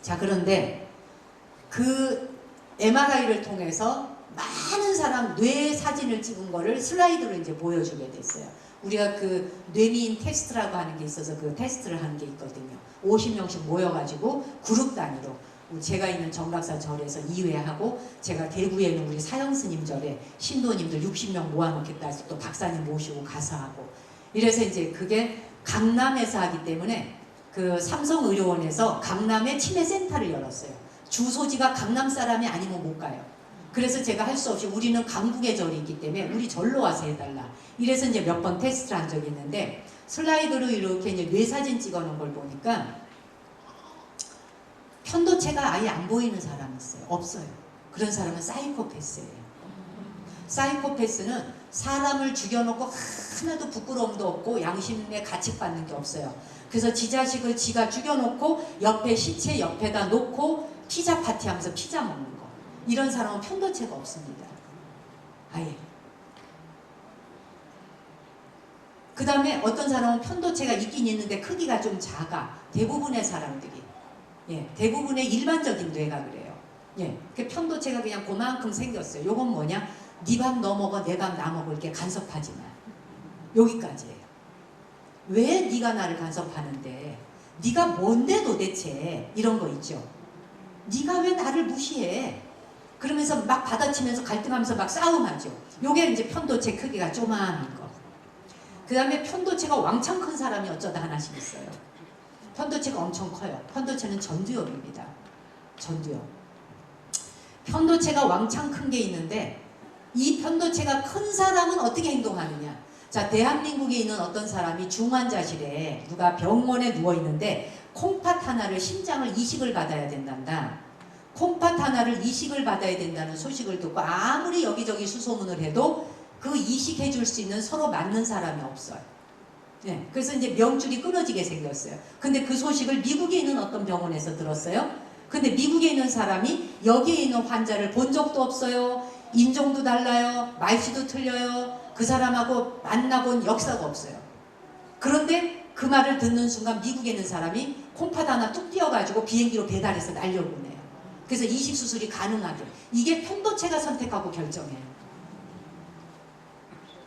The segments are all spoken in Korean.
자, 그런데 그 MRI를 통해서 많은 사람 뇌 사진을 찍은 거를 슬라이드로 이제 보여주게 됐어요. 우리가 그 뇌미인 테스트라고 하는 게 있어서 그 테스트를 하는 게 있거든요. 50명씩 모여가지고 그룹 단위로 제가 있는 정각사 절에서 2회 하고, 제가 대구에 있는 우리 사형스님 절에 신도님들 60명 모아놓겠다 해서 또 박사님 모시고 가서 하고, 이래서 이제 그게 강남에서 하기 때문에 그 삼성의료원에서 강남에 치매센터를 열었어요. 주소지가 강남 사람이 아니면 못 가요. 그래서 제가 할 수 없이 우리는 강북의 절이 있기 때문에 우리 절로 와서 해달라. 이래서 이제 몇 번 테스트를 한 적이 있는데, 슬라이드로 이렇게 이제 뇌사진 찍어 놓은 걸 보니까 편도체가 아예 안 보이는 사람이 있어요. 없어요. 그런 사람은 사이코패스예요. 사이코패스는 사람을 죽여놓고 하나도 부끄러움도 없고 양심에 가책받는 게 없어요. 그래서 지 자식을 지가 죽여놓고 옆에 시체 옆에다 놓고 피자 파티하면서 피자 먹는 거. 이런 사람은 편도체가 없습니다. 아예. 그 다음에 어떤 사람은 편도체가 있긴 있는데 크기가 좀 작아. 대부분의 사람들이. 예, 대부분의 일반적인 뇌가 그래요. 예, 그 편도체가 그냥 그만큼 생겼어요. 요건 뭐냐? 네 밥 너 먹어, 내 밥 나 먹어, 이렇게 간섭하지 마. 여기까지예요. 왜 네가 나를 간섭하는데? 네가 뭔데 도대체? 이런 거 있죠. 네가 왜 나를 무시해? 그러면서 막 받아치면서 갈등하면서 막 싸움하죠. 요게 이제 편도체 크기가 조그마한 거. 그 다음에 편도체가 왕창 큰 사람이 어쩌다 하나씩 있어요. 편도체가 엄청 커요. 편도체는 전두엽입니다. 전두엽. 편도체가 왕창 큰 게 있는데, 이 편도체가 큰 사람은 어떻게 행동하느냐. 자, 대한민국에 있는 어떤 사람이 중환자실에 누가 병원에 누워있는데 콩팥 하나를, 심장을 이식을 받아야 된단다. 콩팥 하나를 이식을 받아야 된다는 소식을 듣고 아무리 여기저기 수소문을 해도 그 이식해 줄 수 있는 서로 맞는 사람이 없어요. 네, 그래서 이제 명줄이 끊어지게 생겼어요. 근데 그 소식을 미국에 있는 어떤 병원에서 들었어요. 근데 미국에 있는 사람이 여기에 있는 환자를 본 적도 없어요. 인종도 달라요. 말씨도 틀려요. 그 사람하고 만나본 역사가 없어요. 그런데 그 말을 듣는 순간 미국에 있는 사람이 콩팥 하나 뚝 띄어가지고 비행기로 배달해서 날려보내요. 그래서 이식 수술이 가능하죠. 이게 편도체가 선택하고 결정해요.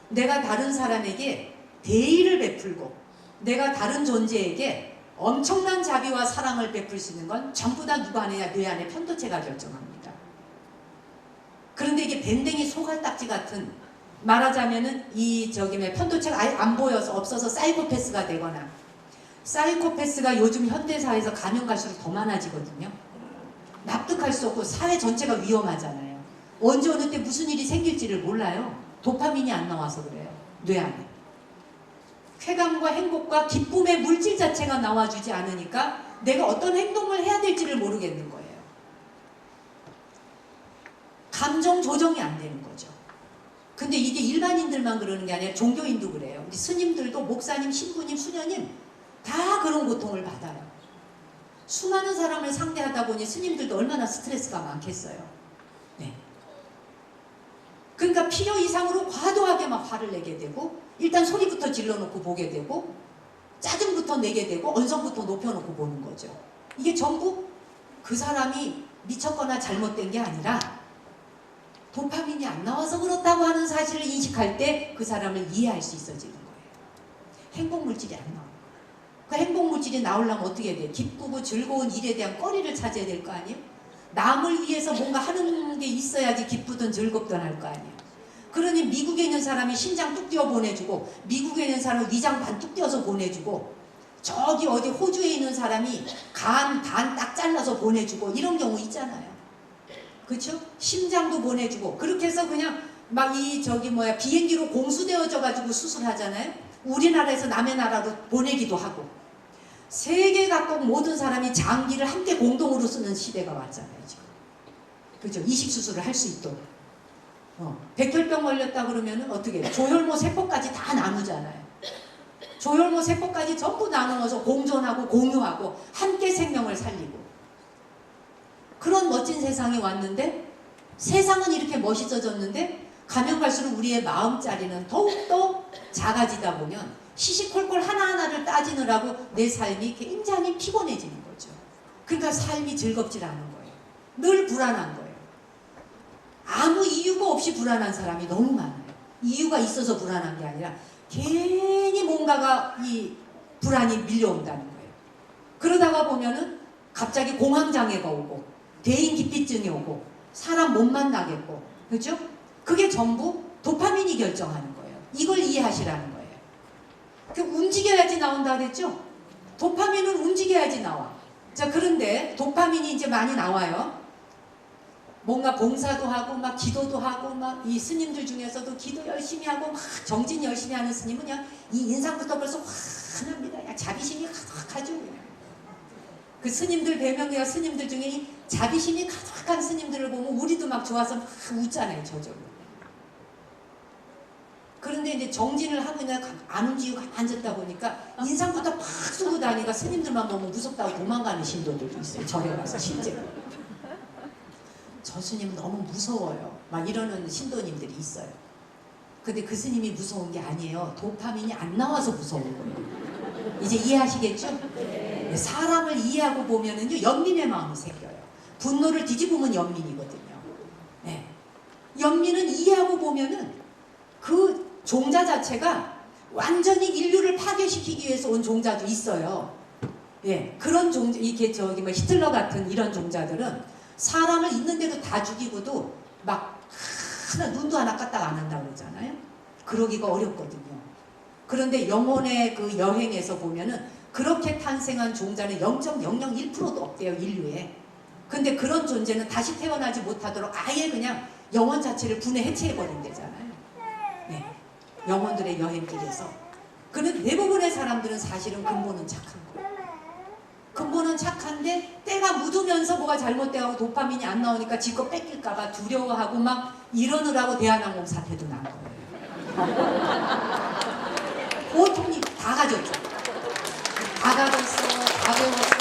내가 다른 사람에게 대의를 베풀고 내가 다른 존재에게 엄청난 자비와 사랑을 베풀 수 있는 건 전부 다 누가 하느냐? 뇌 안에 편도체가 결정합니다. 그런데 이게 밴댕이 소갈딱지 같은, 말하자면은 이 편도체가 아예 안 보여서 없어서 사이코패스가 되거나, 사이코패스가 요즘 현대사회에서 가면 갈수록 더 많아지거든요. 납득할 수 없고 사회 전체가 위험하잖아요. 언제 어느 때 무슨 일이 생길지를 몰라요. 도파민이 안 나와서 그래요. 뇌 안에. 쾌감과 행복과 기쁨의 물질 자체가 나와주지 않으니까 내가 어떤 행동을 해야 될지를 모르겠는 거예요. 감정 조정이 안 되는 거죠. 근데 이게 일반인들만 그러는 게 아니라 종교인도 그래요. 우리 스님들도, 목사님, 신부님, 수녀님 다 그런 고통을 받아요. 수많은 사람을 상대하다 보니 스님들도 얼마나 스트레스가 많겠어요. 네. 그러니까 필요 이상으로 과도하게 막 화를 내게 되고, 일단 소리부터 질러놓고 보게 되고, 짜증부터 내게 되고, 언성부터 높여놓고 보는 거죠. 이게 전부 그 사람이 미쳤거나 잘못된 게 아니라 도파민이 안 나와서 그렇다고 하는 사실을 인식할 때 그 사람을 이해할 수 있어지는 거예요. 행복물질이 안 나와요. 그 행복물질이 나오려면 어떻게 해야 돼요? 기쁘고 즐거운 일에 대한 거리를 찾아야 될 거 아니에요? 남을 위해서 뭔가 하는 게 있어야지 기쁘든 즐겁든 할 거 아니에요. 그러니 미국에 있는 사람이 심장 뚝 띄어 보내주고, 미국에 있는 사람은 위장 반 뚝 띄어서 보내주고, 저기 어디 호주에 있는 사람이 간 반 딱 잘라서 보내주고, 이런 경우 있잖아요. 그렇죠? 심장도 보내주고, 그렇게 해서 그냥 막 비행기로 공수되어져 가지고 수술하잖아요. 우리나라에서 남의 나라로 보내기도 하고, 세계 각국 모든 사람이 장기를 함께 공동으로 쓰는 시대가 왔잖아요, 지금. 그죠? 이식 수술을 할 수 있도록. 백혈병 걸렸다 그러면 어떻게 해요? 조혈모 세포까지 다 나누잖아요. 조혈모 세포까지 전부 나누어서 공존하고 공유하고 함께 생명을 살리고. 그런 멋진 세상이 왔는데, 세상은 이렇게 멋있어졌는데 가면 갈수록 우리의 마음자리는 더욱더 작아지다 보면 시시콜콜 하나하나를 따지느라고 내 삶이 굉장히 피곤해지는 거죠. 그러니까 삶이 즐겁질 않은 거예요. 늘 불안한 거예요. 아무 이유가 없이 불안한 사람이 너무 많아요. 이유가 있어서 불안한 게 아니라 괜히 뭔가가 이 불안이 밀려온다는 거예요. 그러다가 보면은 갑자기 공황장애가 오고 대인기피증이 오고 사람 못 만나겠고, 그렇죠? 그게 전부 도파민이 결정하는 거예요. 이걸 이해하시라는 거예요. 그 움직여야지 나온다 그랬죠? 도파민은 움직여야지 나와. 자, 그런데 도파민이 이제 많이 나와요. 뭔가 봉사도 하고 막 기도도 하고 막 이 스님들 중에서도 기도 열심히 하고 막 정진 열심히 하는 스님은 그냥 이 인상부터 벌써 환합니다. 야, 자비심이 가득하죠. 그냥. 그 스님들 배명대가 스님들 중에 이 자비심이 가득한 스님들을 보면 우리도 막 좋아서 막 웃잖아요. 저절로. 그런데 이제 정진을 하고 그냥 안 움직이고 앉았다 보니까 인상부터 팍 쏘고 다니까 스님들만 너무 무섭다고 도망가는 신도들도 있어요. 절에 가서 실제로. 저 스님 너무 무서워요. 막 이러는 신도님들이 있어요. 근데 그 스님이 무서운 게 아니에요. 도파민이 안 나와서 무서운 거예요. 이제 이해하시겠죠? 네. 사람을 이해하고 보면은요, 연민의 마음이 생겨요. 분노를 뒤집으면 연민이거든요. 네. 연민은 이해하고 보면은 그 종자 자체가 완전히 인류를 파괴시키기 위해서 온 종자도 있어요. 예, 그런 종자, 이게 저기 뭐 히틀러 같은 이런 종자들은 사람을 있는데도 다 죽이고도 막 하나 눈도 하나 까딱 안 한다고 그러잖아요. 그러기가 어렵거든요. 그런데 영혼의 그 여행에서 보면은 그렇게 탄생한 종자는 0.001%도 없대요, 인류에. 근데 그런 존재는 다시 태어나지 못하도록 아예 그냥 영혼 자체를 분해 해체해버린대잖아요. 네. 영혼들의 여행길에서. 그런데 대부분의 사람들은 사실은 근본은 착한 거예요. 근본은 착한데 때가 묻으면서 뭐가 잘못되고 도파민이 안 나오니까 지껏 뺏길까봐 두려워하고 막 이러느라고 대한항공 사태도 난 거예요. 보통이 다 가졌죠. 다 가졌어, 다 배웠어.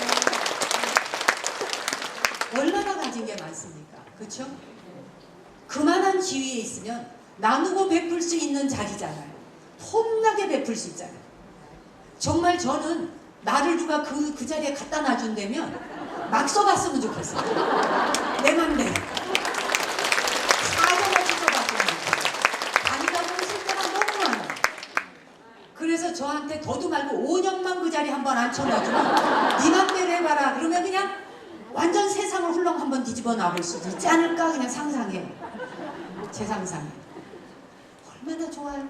얼마나 가진 게 많습니까? 그렇죠? 그만한 지위에 있으면 나누고 베풀 수 있는 자리잖아요. 폼나게 베풀 수 있잖아요. 정말 저는 나를 누가 그 자리에 갖다 놔준다면 막 써봤으면 좋겠어요. 내 맘대로. 사정없이 써봤으면 좋겠어요. 다니다 보면 쓸 때가 너무 많아요. 그래서 저한테 더도 말고 5년만 그 자리에 한번 앉혀놔주면 네 맘대로 해봐라. 그러면 그냥 완전 세상을 훌렁 한번 뒤집어 놔볼 수도 있지 않을까 그냥 상상해요. 제 상상에. 얼마나 좋아요.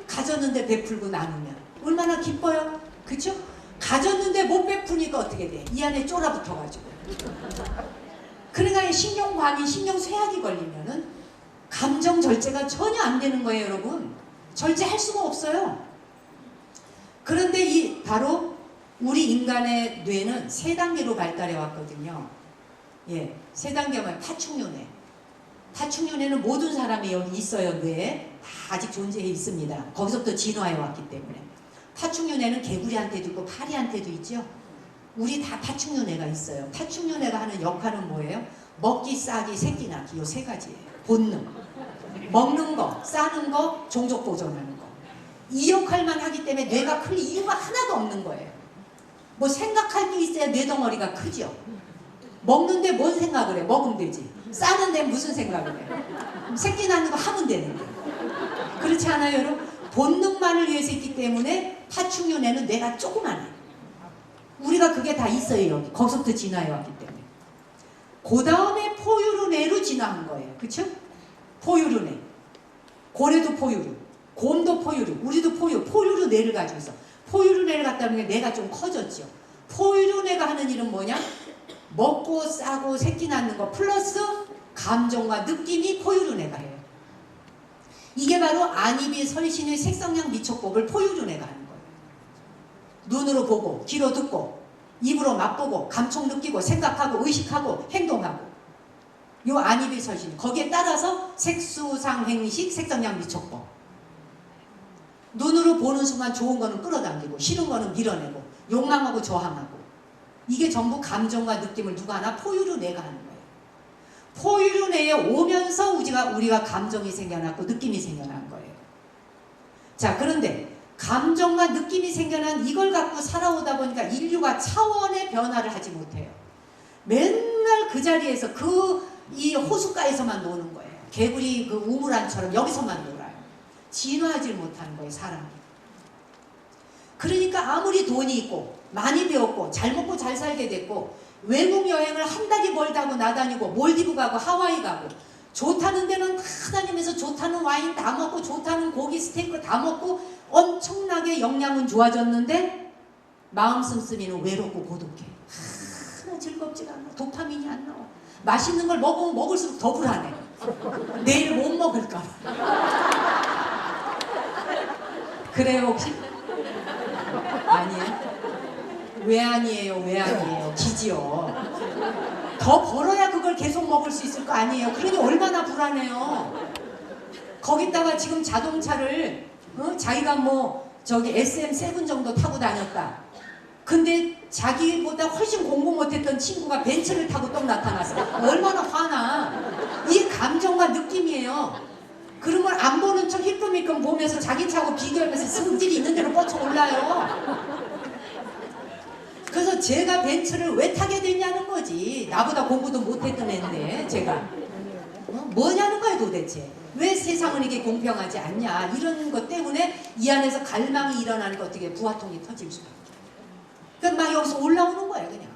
가졌는데 베풀고 나누면 얼마나 기뻐요. 그쵸? 가졌는데 못 베푸니까 어떻게 돼? 이 안에 쫄아붙어가지고. 그러니까 신경관이 신경쇠약이 걸리면은 감정 절제가 전혀 안 되는 거예요, 여러분. 절제할 수가 없어요. 그런데 이 바로 우리 인간의 뇌는 세 단계로 발달해 왔거든요. 예, 세 단계면 파충류뇌. 파충류뇌는 모든 사람이 여기 있어요. 뇌에 다 아직 존재해 있습니다. 거기서부터 진화해 왔기 때문에. 파충류뇌는 개구리한테도 있고 파리한테도 있죠. 우리 다 파충류뇌가 있어요. 파충류뇌가 하는 역할은 뭐예요? 먹기, 싸기, 새끼 낳기 요 세 가지예요. 본능. 먹는 거, 싸는 거, 종족 보존하는 거. 이 역할만 하기 때문에 뇌가 클 이유가 하나도 없는 거예요. 뭐 생각할 게 있어야 뇌덩어리가 크죠. 먹는데 뭔 생각을 해? 먹으면 되지. 싸는데 무슨 생각을 해? 새끼 낳는 거 하면 되는데. 그렇지 않아요, 여러분? 본능만을 위해서 있기 때문에 파충류뇌는 뇌가 조그만해. 우리가 그게 다 있어요, 여기. 거기서부터 진화해 왔기 때문에. 그 다음에 포유류뇌로 진화한 거예요. 그쵸? 포유류뇌. 고래도 포유류. 곰도 포유류. 우리도 포유류뇌를 가지고 있어. 포유류뇌를 갖다 보니까 뇌가 좀 커졌죠. 포유류뇌가 하는 일은 뭐냐? 먹고 싸고 새끼 낳는 거 플러스 감정과 느낌이 포유류뇌가 해요. 이게 바로 안이비 설신의 색성향 미촉법을 포유류뇌가 하는 거예요. 눈으로 보고 귀로 듣고 입으로 맛보고 감촉 느끼고 생각하고 의식하고 행동하고 요 안이비 설신 거기에 따라서 색수상행식 색성향 미촉법. 눈으로 보는 순간 좋은 거는 끌어당기고 싫은 거는 밀어내고 욕망하고 저항하고 이게 전부 감정과 느낌을 누가 하나 포유류뇌가 하는 거예요. 포유류뇌에 오면서 우리가 감정이 생겨났고 느낌이 생겨난 거예요. 자, 그런데 감정과 느낌이 생겨난 이걸 갖고 살아오다 보니까 인류가 차원의 변화를 하지 못해요. 맨날 그 자리에서 이 호숫가에서만 노는 거예요. 개구리 그 우물안처럼 여기서만 놀아요. 진화하지 못하는 거예요, 사람이. 그러니까 아무리 돈이 있고 많이 배웠고 잘 먹고 잘 살게 됐고 외국 여행을 한 달이 벌다고 나다니고 몰디브 가고 하와이 가고 좋다는 데는 다 다니면서 좋다는 와인 다 먹고 좋다는 고기 스테이크 다 먹고 엄청나게 영양은 좋아졌는데 마음 씀씀이는 외롭고 고독해. 하나 즐겁지가 않아. 도파민이 안 나와. 맛있는 걸 먹으면 먹을수록 더 불안해. 내일 못 먹을까. 그래요 혹시? 아니에요? 왜 아니에요? 왜 아니에요? 기지요. 더 벌어야 그걸 계속 먹을 수 있을 거 아니에요? 그러니 얼마나 불안해요. 거기다가 지금 자동차를 자기가 뭐 저기 SM7 정도 타고 다녔다. 근데 자기보다 훨씬 공부 못했던 친구가 벤츠를 타고 또 나타났어. 얼마나 화나. 이게 감정과 느낌이에요. 그러면 안 보는 척 힐끔힐끔 보면서 자기 차하고 비교하면서 승질이 있는 대로 뻗쳐 올라요. 그래서 제가 벤츠를 왜 타게 됐냐는 거지. 나보다 공부도 못했던 애인데 제가 뭐냐는 거야 도대체. 왜 세상은 이게 공평하지 않냐. 이런 것 때문에 이 안에서 갈망이 일어나니까 어떻게 부화통이 터질 수가 있죠. 그러니까 막 여기서 올라오는 거야 그냥.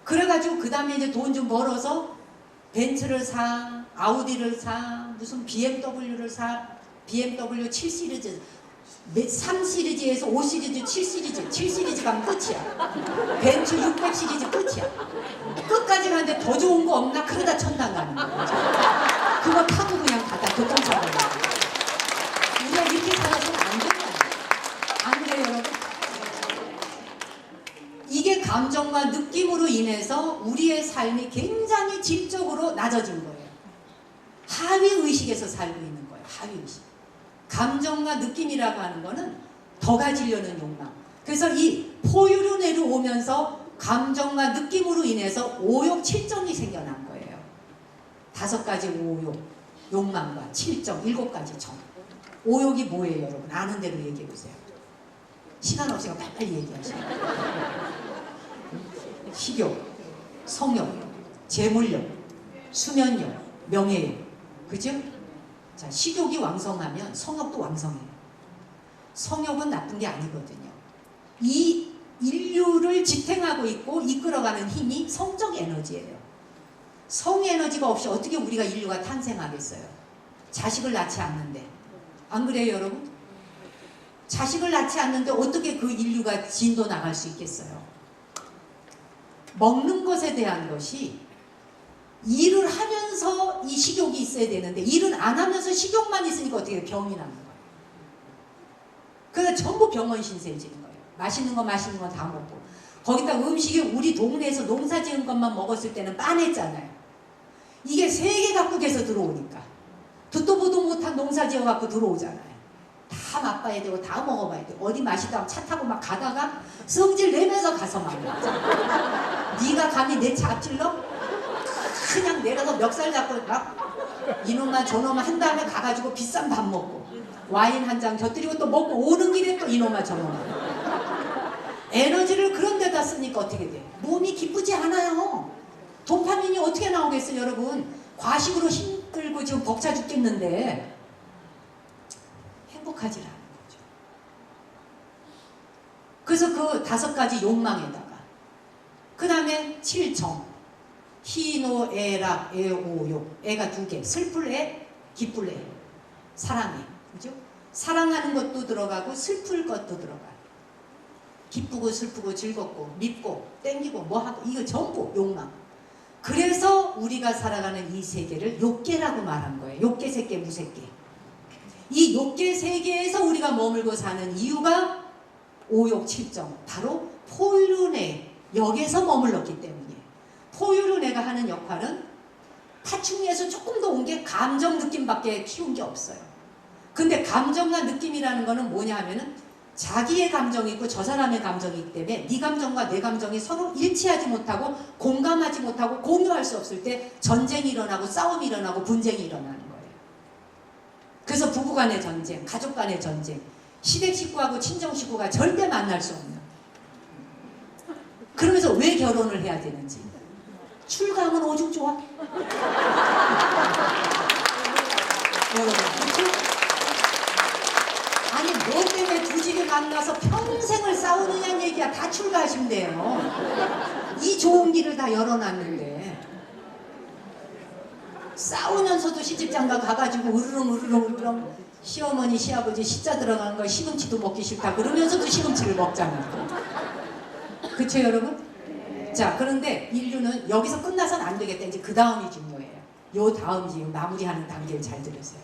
그래가지고 그 다음에 이제 돈 좀 벌어서 벤츠를 사, 아우디를 사, 무슨 BMW를 사, BMW 7 시리즈 3 시리즈에서 5 시리즈, 7 시리즈, 7 시리즈 가면 끝이야. 벤츠 600 시리즈 끝이야. 끝까지 가는데 더 좋은 거 없나? 그러다 천당 가는 거야. 그거 타고 그냥 가다 교통사고 나고. 우리가 이렇게 살아서는 안 된다. 안 그래요, 여러분? 이게 감정과 느낌으로 인해서 우리의 삶이 굉장히 질적으로 낮아진 거예요. 하위의식에서 살고 있는 거예요. 하위의식. 감정과 느낌이라고 하는 거는 더 가지려는 욕망. 그래서 이 포유류 내려오면서 감정과 느낌으로 인해서 오욕 7정이 생겨난 거예요. 5가지 오욕, 욕망과 7정, 7가지 정. 오욕이 뭐예요, 여러분? 아는 대로 얘기해 보세요. 시간 없으니까 빨리 얘기하세요. 식욕, 성욕, 재물욕, 수면욕, 명예욕. 그죠? 자, 식욕이 왕성하면 성욕도 왕성해요. 성욕은 나쁜 게 아니거든요. 이 인류를 지탱하고 있고 이끌어가는 힘이 성적 에너지예요. 성 에너지가 없이 어떻게 우리가 인류가 탄생하겠어요? 자식을 낳지 않는데. 안 그래요, 여러분? 자식을 낳지 않는데 어떻게 그 인류가 진도 나갈 수 있겠어요? 먹는 것에 대한 것이 일을 하면서 이 식욕이 있어야 되는데 일은 안 하면서 식욕만 있으니까 어떻게 병이 나는 거예요. 그래서 전부 병원 신세지는 거예요. 맛있는 거 다 먹고. 거기다 음식이 우리 동네에서 농사 지은 것만 먹었을 때는 빤했잖아요. 이게 세계 각국에서 들어오니까 듣도 보도 못한 농사 지어 갖고 들어오잖아요. 다 맛봐야 되고 다 먹어봐야 되고 어디 맛있다 하면 차 타고 막 가다가 성질 내면서 가서 막 먹자. 네가 감히 내 차 앞질러? 그냥 내려서 멱살 잡고 막 이놈만 저놈만 한 다음에 가가지고 비싼 밥 먹고 와인 한 잔 곁들이고 또 먹고 오는 길에 또 이놈만 저놈만 에너지를 그런 데다 쓰니까 어떻게 돼? 몸이 기쁘지 않아요. 도파민이 어떻게 나오겠어요, 여러분? 과식으로 힘들고 지금 벅차 죽겠는데 행복하지 않은 거죠. 그래서 그 5가지 욕망에다가 그 다음에 7정 희노, 애락, 애오욕. 애가 2개. 슬플 애, 기쁠 애. 사랑해. 그죠? 사랑하는 것도 들어가고 슬플 것도 들어가요. 기쁘고 슬프고 즐겁고 밉고 땡기고 뭐하고 이거 전부 욕망. 그래서 우리가 살아가는 이 세계를 욕계라고 말한 거예요. 욕계, 색계, 무색계. 이 욕계 세계에서 우리가 머물고 사는 이유가 오욕 7정. 바로 포유륜의 역에서 머물렀기 때문이에요. 포유류내가 하는 역할은 파충류에서 조금 더 온 게 감정 느낌밖에 키운 게 없어요. 근데 감정과 느낌이라는 거는 뭐냐 하면은 자기의 감정이 있고 저 사람의 감정이 있기 때문에 네 감정과 내 감정이 서로 일치하지 못하고 공감하지 못하고 공유할 수 없을 때 전쟁이 일어나고 싸움이 일어나고 분쟁이 일어나는 거예요. 그래서 부부 간의 전쟁, 가족 간의 전쟁, 시댁 식구하고 친정 식구가 절대 만날 수 없는. 그러면서 왜 결혼을 해야 되는지 출가하면 오죽 좋아. 여러분, 그렇죠? 아니 뭐 때문에 두 집이 만나서 평생을 싸우느냐는 얘기야. 다 출가하시면 돼요. 이 좋은 길을 다 열어놨는데 싸우면서도 시집장가 가가지고 으르렁 시어머니 시아버지 시자 들어가는 거 시금치도 먹기 싫다 그러면서도 시금치를 먹잖아요. 그쵸 여러분? 자, 그런데 인류는 여기서 끝나서는 안 되겠다. 이제 그 다음이 중요해요. 요 다음 지금 마무리하는 단계를 잘 들으세요.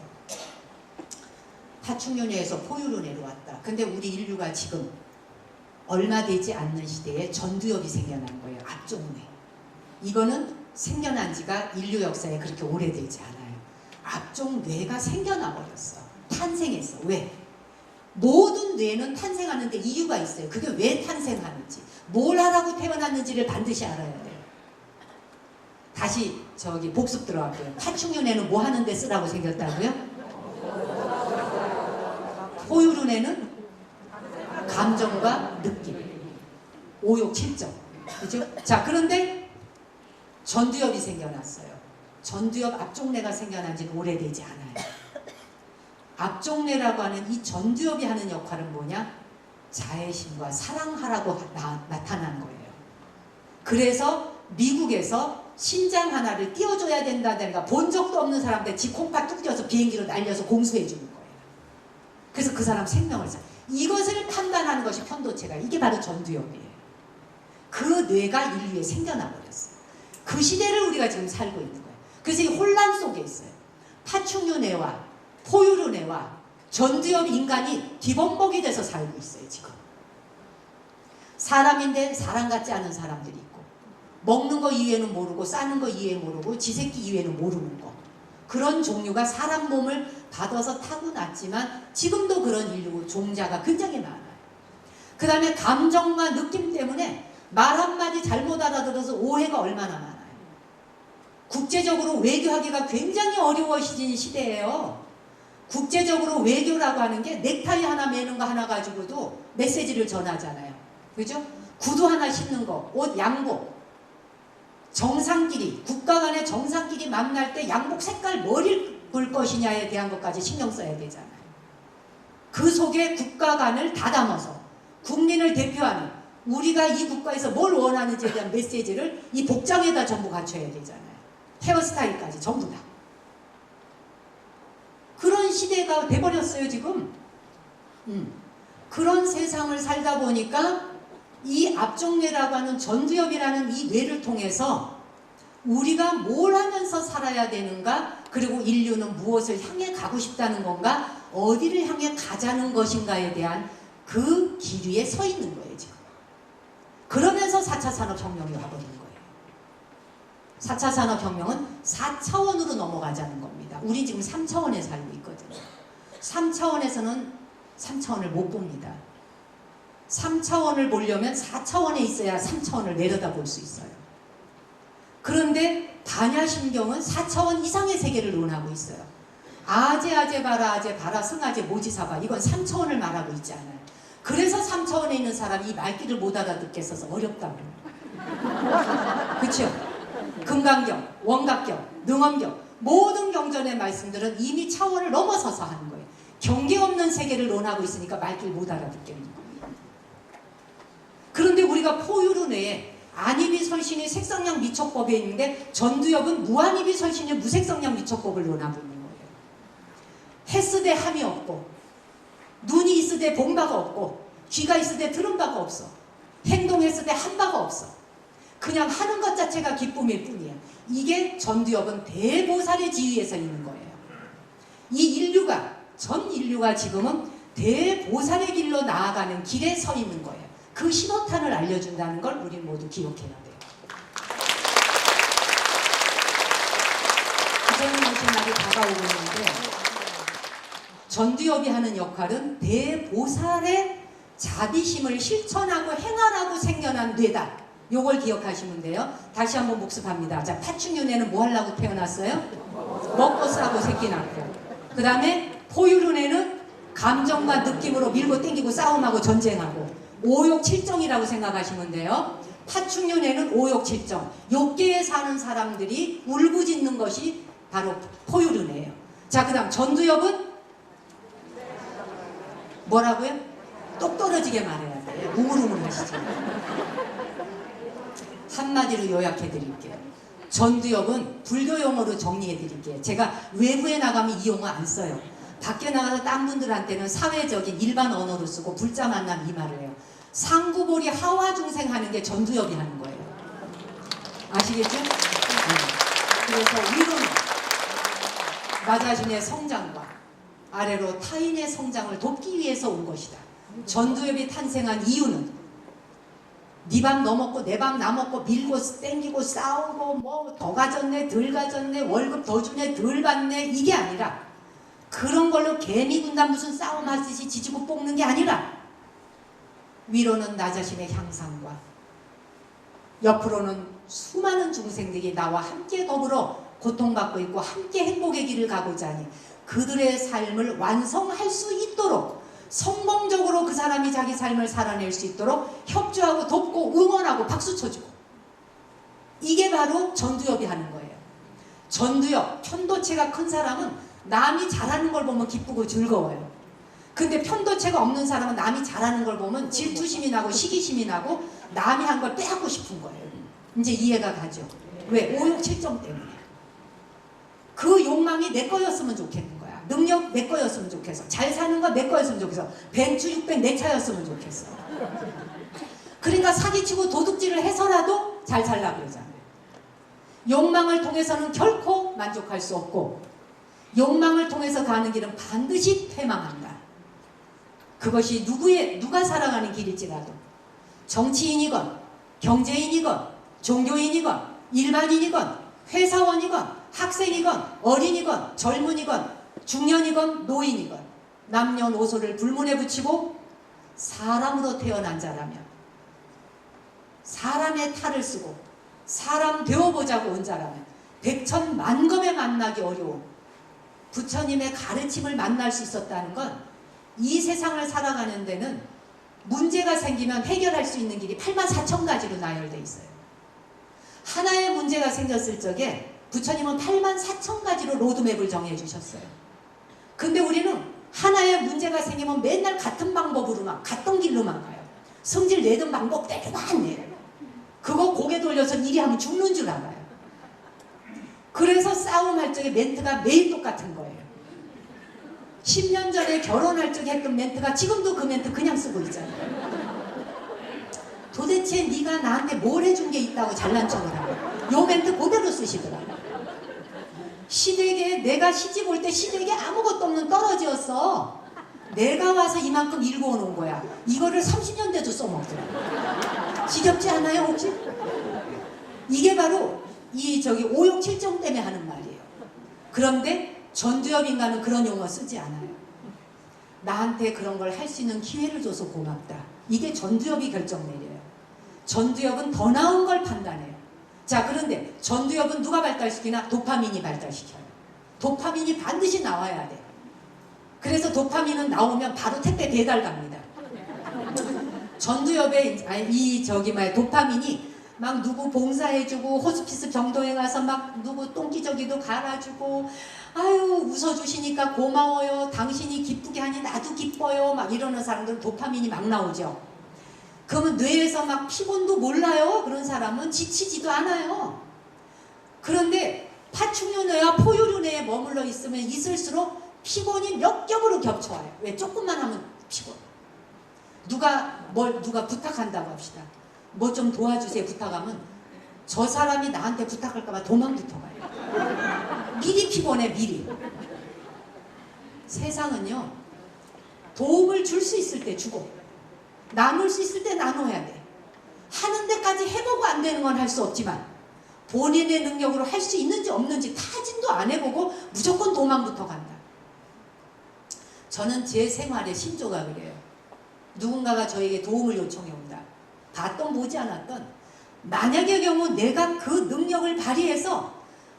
파충류내에서 포유로 내려왔다. 근데 우리 인류가 지금 얼마 되지 않는 시대에 전두엽이 생겨난 거예요. 앞쪽뇌. 이거는 생겨난 지가 인류 역사에 그렇게 오래되지 않아요. 앞쪽 뇌가 생겨나 버렸어. 탄생했어. 왜? 모든 뇌는 탄생하는데 이유가 있어요. 그게 왜 탄생하는지, 뭘 하라고 태어났는지를 반드시 알아야 돼요. 다시 저기 복습 들어갈게요. 파충류뇌는 뭐 하는데 쓰라고 생겼다고요? 포유류뇌는 감정과 느낌, 오욕, 칠정. 그죠? 자, 그런데 전두엽이 생겨났어요. 전두엽 앞쪽뇌가 생겨난 지는 오래되지 않아요. 앞쪽뇌라고 하는 이 전두엽이 하는 역할은 뭐냐? 자애심과 사랑하라고 나타난 거예요. 그래서 미국에서 신장 하나를 띄워줘야 된다든가 본 적도 없는 사람들 지 콩팥 뚝 띄워서 비행기로 날려서 공수해 주는 거예요. 그래서 그 사람 생명을 사. 이것을 판단하는 것이 편도체가, 이게 바로 전두엽이에요. 그 뇌가 인류에 생겨나 버렸어요. 그 시대를 우리가 지금 살고 있는 거예요. 그래서 이 혼란 속에 있어요. 파충류뇌와 포유류뇌와 전두엽 인간이 기본복이 돼서 살고 있어요. 지금 사람인데 사람 같지 않은 사람들이 있고, 먹는 거 이외에는 모르고 싸는 거 이외에 모르고 지새끼 이외에는 모르는 거, 그런 종류가 사람 몸을 받아서 타고났지만 지금도 그런 인류 종자가 굉장히 많아요. 그 다음에 감정과 느낌 때문에 말 한마디 잘못 알아들어서 오해가 얼마나 많아요. 국제적으로 외교하기가 굉장히 어려워진 시대예요. 국제적으로 외교라고 하는 게 넥타이 하나 매는 거 하나 가지고도 메시지를 전하잖아요. 그죠? 구두 하나 신는 거, 옷, 양복, 정상끼리, 국가 간의 정상끼리 만날 때 양복 색깔 뭘 입을 것이냐에 대한 것까지 신경 써야 되잖아요. 그 속에 국가 간을 다 담아서 국민을 대표하는, 우리가 이 국가에서 뭘 원하는지에 대한 메시지를 이 복장에다 전부 갖춰야 되잖아요. 헤어스타일까지 전부 다. 그런 시대가 돼버렸어요 지금. 그런 세상을 살다 보니까 이 앞쪽뇌라고 하는 전두엽이라는 이 뇌를 통해서 우리가 뭘 하면서 살아야 되는가, 그리고 인류는 무엇을 향해 가고 싶다는 건가, 어디를 향해 가자는 것인가에 대한 그 길 위에 서 있는 거예요 지금. 그러면서 4차 산업혁명이 와버린 거예요. 4차 산업혁명은 4차원으로 넘어가자는 겁니다. 우리 지금 3차원에 살고 있거든요. 3차원에서는 3차원을 못 봅니다. 3차원을 보려면 4차원에 있어야 3차원을 내려다볼 수 있어요. 그런데 반야심경은 4차원 이상의 세계를 논하고 있어요. 아제 바라 아제 바라 승아제 모지사바, 이건 3차원을 말하고 있지 않아요. 그래서 3차원에 있는 사람이 이 말귀를 못 알아듣겠어서 어렵다고. 그렇죠? 금강경, 원각경, 능엄경, 모든 경전의 말씀들은 이미 차원을 넘어서서 하는 거예요. 경계 없는 세계를 논하고 있으니까 말귀를 못 알아듣겠는 거예요. 그런데 우리가 포유류뇌에 안입이설신의 색성량 미척법에 있는데 전두엽은 무안입이설신의 무색성량 미척법을 논하고 있는 거예요. 했으되 함이 없고, 눈이 있으되 본 바가 없고, 귀가 있으되 들은 바가 없어. 행동했으되 한 바가 없어. 그냥 하는 것 자체가 기쁨일 뿐이야. 이게 전두엽은 대보살의 지위에서 있는 거예요. 이 인류가, 전 인류가 지금은 대보살의 길로 나아가는 길에 서 있는 거예요. 그 신호탄을 알려준다는 걸 우리 모두 기억해야 돼요. 기적이 오신 날이 다가오고 있는데, 전두엽이 하는 역할은 대보살의 자비심을 실천하고 행하라고 생겨난 뇌다. 요걸 기억하시면 돼요. 다시 한번 복습합니다. 자, 파충류뇌는 뭐 하려고 태어났어요? 먹고 싸고 새끼 낳고. 그 다음에 포유류뇌는 감정과 느낌으로 밀고 땡기고 싸움하고 전쟁하고, 오욕 칠정이라고 생각하시면 돼요. 파충류내는 오욕칠정. 욕계에 사는 사람들이 울부짖는 것이 바로 포유류네요. 자, 그 다음 전두엽은 뭐라고요? 똑 떨어지게 말해야 돼요. 우물우물 하시죠. 한마디로 요약해 드릴게요. 전두엽은 불교 용어로 정리해 드릴게요. 제가 외부에 나가면 이 용어 안 써요. 밖에 나가서 딴 분들한테는 사회적인 일반 언어로 쓰고 불자 만남 이 말을 해요. 상구보리 하와 중생 하는 게 전두엽이 하는 거예요. 아시겠죠? 네. 그래서 위로는 나 자신의 성장과 아래로 타인의 성장을 돕기 위해서 온 것이다. 전두엽이 탄생한 이유는 네 밥 너 먹고 내 밥 나 먹고 밀고 땡기고 싸우고 뭐 더 가졌네 덜 가졌네 월급 더 주네 덜 받네 이게 아니라 그런 걸로 개미 군단 무슨 싸움 하듯이 지지고 볶는 게 아니라 위로는 나 자신의 향상과 옆으로는 수많은 중생들이 나와 함께 더불어 고통받고 있고 함께 행복의 길을 가고자 하니 그들의 삶을 완성할 수 있도록 성공적으로 그 사람이 자기 삶을 살아낼 수 있도록 협조하고 돕고 응원하고 박수 쳐주고 이게 바로 전두엽이 하는 거예요. 전두엽, 편도체가 큰 사람은 남이 잘하는 걸 보면 기쁘고 즐거워요. 근데 편도체가 없는 사람은 남이 잘하는 걸 보면 질투심이 나고 시기심이 나고 남이 한 걸 빼앗고 싶은 거예요. 이제 이해가 가죠. 왜? 오욕칠정 때문에. 그 욕망이 내 거였으면 좋겠는 거야. 능력 내 거였으면 좋겠어. 잘 사는 거 내 거였으면 좋겠어. 벤츠 600 내 차였으면 좋겠어. 그러니까 사기치고 도둑질을 해서라도 잘 살라고 그러잖아요. 욕망을 통해서는 결코 만족할 수 없고 욕망을 통해서 가는 길은 반드시 패망한다. 그것이 누가 살아가는 길일지라도 정치인이건 경제인이건 종교인이건 일반인이건 회사원이건 학생이건 어린이건 젊은이건 중년이건 노인이건 남녀노소를 불문에 붙이고 사람으로 태어난 자라면 사람의 탈을 쓰고 사람 되어보자고 온 자라면 백천만검에 만나기 어려운 부처님의 가르침을 만날 수 있었다는 건 이 세상을 살아가는 데는 문제가 생기면 해결할 수 있는 길이 84,000가지로 나열되어 있어요. 하나의 문제가 생겼을 적에 부처님은 84,000가지로 로드맵을 정해 주셨어요. 근데 우리는 하나의 문제가 생기면 맨날 같은 방법으로만 갔던 길로만 가요. 성질 내던 방법대로만 내요. 그거 고개 돌려서 일이 하면 죽는 줄 알아요. 그래서 싸움할 적에 멘트가 매일 똑같은 거예요. 10년 전에 결혼할 적에 했던 멘트가 지금도 그 멘트 그냥 쓰고 있잖아요. 도대체 네가 나한테 뭘 해준 게 있다고 잘난 척을 하고 요 멘트 그대로 쓰시더라고요. 시댁에 내가 시집 올 때 시댁에 아무것도 없는 떨어지였어. 내가 와서 이만큼 일궈 놓은 거야. 이거를 30년 돼도 써먹더라고요. 지겹지 않아요 혹시? 이게 바로 이 오욕칠정 때문에 하는 말이에요. 그런데 전두엽 인간은 그런 용어 쓰지 않아요. 나한테 그런 걸 할 수 있는 기회를 줘서 고맙다. 이게 전두엽이 결정 내려요. 전두엽은 더 나은 걸 판단해요. 자, 그런데 전두엽은 누가 발달시키나? 도파민이 발달시켜요. 도파민이 반드시 나와야 돼. 그래서 도파민은 나오면 바로 택배 배달 갑니다. 전두엽에 도파민이 막 누구 봉사해주고 호스피스 병동에 가서 막 누구 똥기저귀도 갈아주고 아유 웃어주시니까 고마워요. 당신이 기쁘게 하니 나도 기뻐요. 막 이러는 사람들은 도파민이 막 나오죠. 그러면 뇌에서 막 피곤도 몰라요. 그런 사람은 지치지도 않아요. 그런데 파충류뇌와 포유류뇌에 머물러 있으면 있을수록 피곤이 몇 겹으로 겹쳐와요. 왜? 조금만 하면 피곤. 누가 부탁한다고 합시다. 뭐 좀 도와주세요 부탁하면 저 사람이 나한테 부탁할까봐 도망부터 가요. 미리 피곤해 미리. 세상은요 도움을 줄 수 있을 때 주고 나눌 수 있을 때 나눠야 돼. 하는 데까지 해보고 안 되는 건 할 수 없지만 본인의 능력으로 할 수 있는지 없는지 타진도 안 해보고 무조건 도망부터 간다. 저는 제 생활의 신조가 그래요. 누군가가 저에게 도움을 요청해 온다. 봤던 보지 않았던 만약의 경우 내가 그 능력을 발휘해서